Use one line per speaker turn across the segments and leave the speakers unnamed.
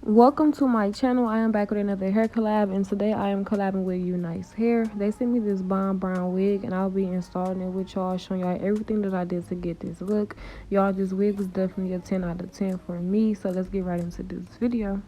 Welcome to my channel. I am back with another hair collab, and today I am collabing with Unice Hair. They sent me this bomb brown wig, and I'll be installing it with y'all, showing y'all everything that I did to get this look. Y'all, this wig was definitely a 10 out of 10 for me, so let's get right into this video.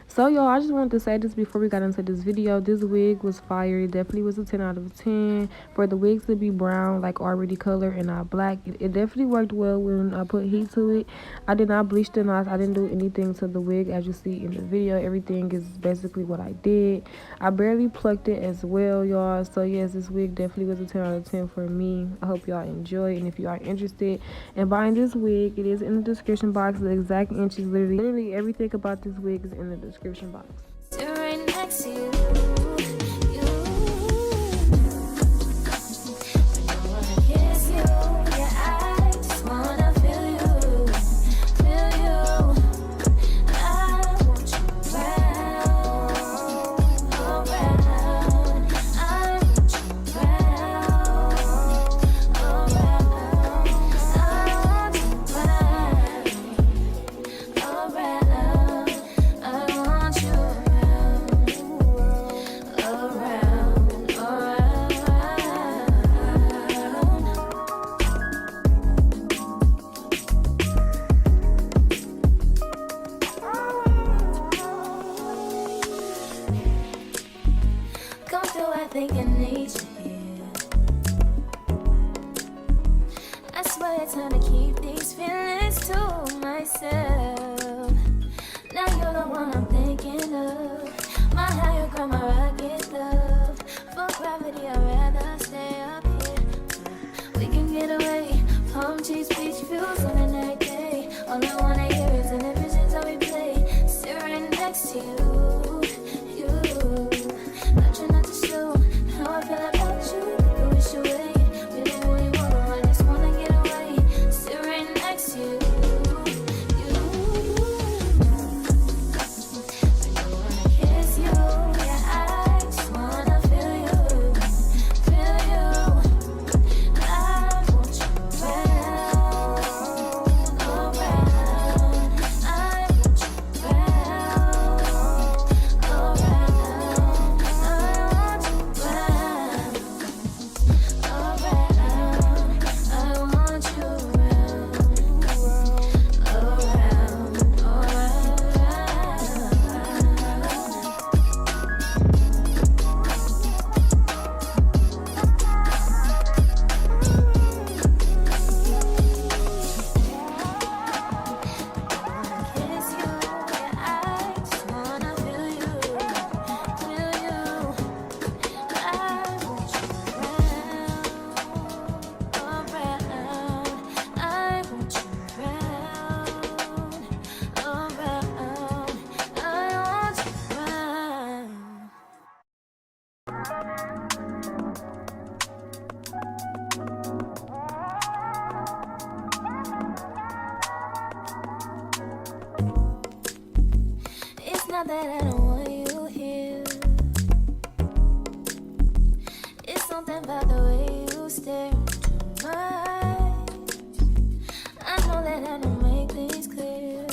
So y'all, I just wanted to say this before we got into this video. This wig was fire. It definitely was a 10 out of 10. For the wigs to be brown, like already color and not black, it definitely worked well when I put heat to it. I did not bleach the knots. I didn't do anything to the wig. As you see in the video, everything is basically what I did. I barely plucked it as well, y'all. So yes, this wig definitely was a 10 out of 10 for me. I hope y'all enjoy, and if you are interested in buying this wig, it is in the description box. The exact inches, literally everything about this wig is in the description box.
Right next to you. I think I need you here. I swear it's hard to keep these feelings to myself. Now you're the one I'm thinking of. My higher ground, my rocket love. For gravity, I'd rather stay up here. We can get away. Palm trees, beach views on a night day. All I wanna hear is an visions how we play. Sit right next to you. Try not to show how I feel about you. You wish away. Really wanna, I just wanna get away. Sit right next to you. I don't wanna kiss you. Yeah, I just wanna feel you. Feel you. I want you around. I want you not that I don't want you here. It's something about the way you stare into my eyes. I know that I don't make things clear.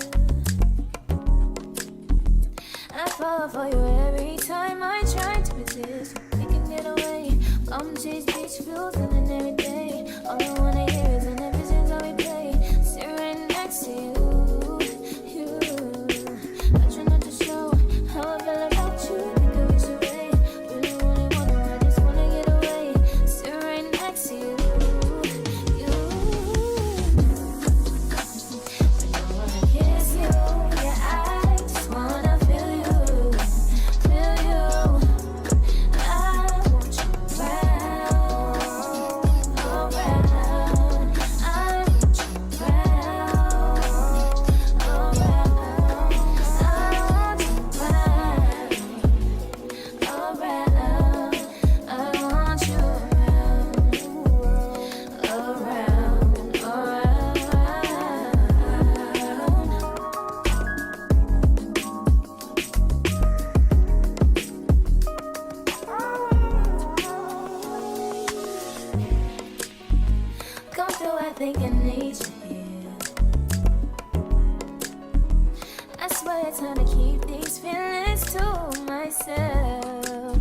I fall for you every time I try to resist. We can get away. Come chase beach views and then every day. All I wanna hear is an visions how we play. Sit right next to you. How I feel about you, think I wish away. Really wanna, I just wanna get away. Sit right next to you. I don't wanna kiss you. Yeah, I just wanna feel you. Feel you. I want you around. I think I need you here. I swear it's time to keep these feelings to myself.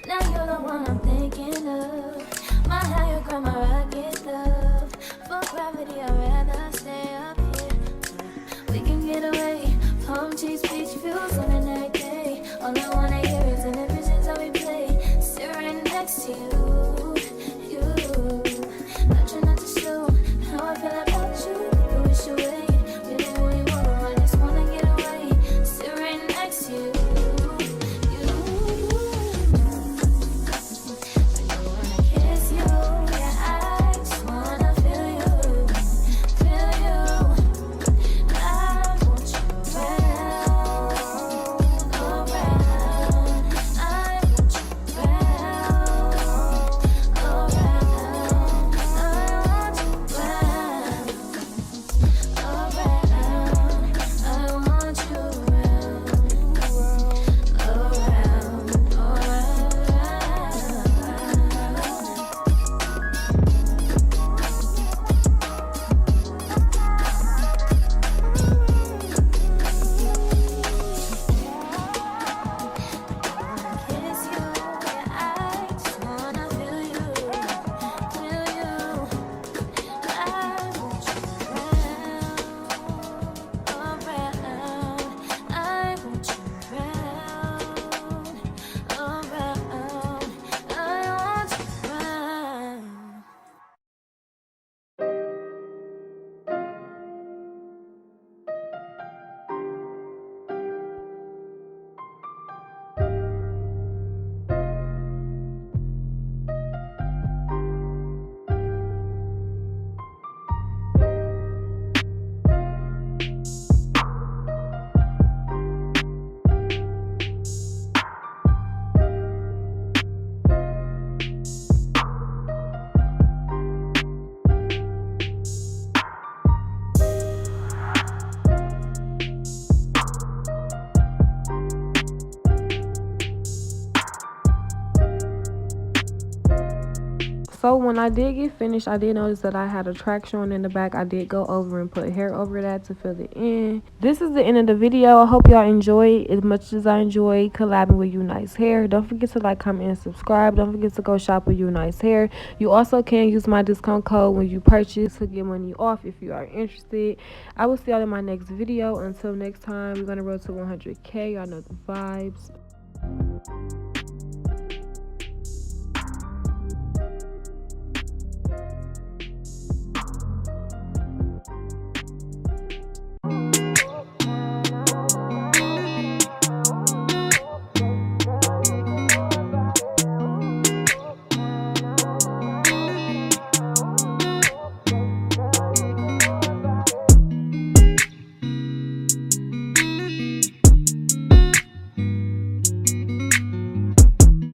Now you're the one I'm thinking of. My higher ground, my rocket love. For gravity, I'd rather stay up here. We can get away. Palm trees, beach views on a night day. All I wanna hear is in the visions I replay. Sit right next to you, you. I try not to show how I feel about you. You wish away. Really, really wanna, I just wanna get away. Sit right next to you, you. I don't wanna kiss you, yeah, I just wanna feel you, feel you. I want you around, around. I want you around, around. I want you around, around. I want you around, kiss you, yeah, I just wanna feel you, feel you. I want you around, I want you around, I want you around.
So when I did get finished, I did notice that I had a track showing in the back. I did go over and put hair over that to fill it in. This is the end of the video. I hope y'all enjoy as much as I enjoy collabing with Unice Hair. Don't forget to like, comment, and subscribe. Don't forget to go shop with Unice Hair. You also can use my discount code when you purchase to get money off if you are interested. I will see y'all in my next video. Until next time, we're going to roll to 100K. Y'all know the vibes.